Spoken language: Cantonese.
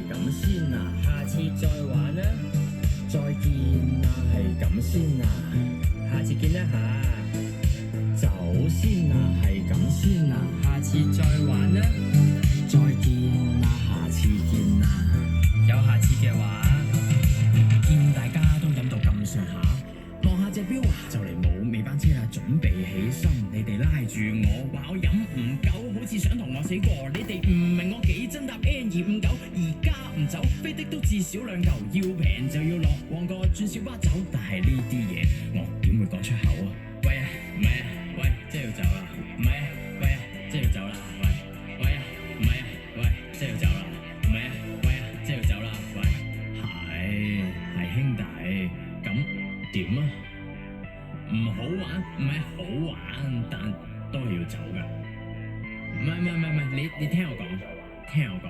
咁先啊，下次再玩啦，再見啊，係咁先啊，下次見啦下，走先啊，係咁先啊，下次再玩啦，再見啊，下次見啊，有下次嘅話，見大家都飲到咁上下，望下隻錶啊，就嚟冇尾班車啦，準備起身，你哋拉住我，話我飲唔夠，好似想同我死過，你哋唔明我幾真搭 N259，而家唔走，飛的都至少2嚿，要平就要落旺角轉小巴走，但係呢啲嘢我點會講出口啊？喂啊，唔係啊，喂，即係要走啦，唔係啊，喂啊，即係要走啦，喂，喂啊，唔係啊，喂，即係要走啦，唔係啊，喂啊，即係要走啦，喂，係兄弟，咁點啊？唔好玩，唔係好玩，但都係要走噶。唔係，你聽我講，聽我講。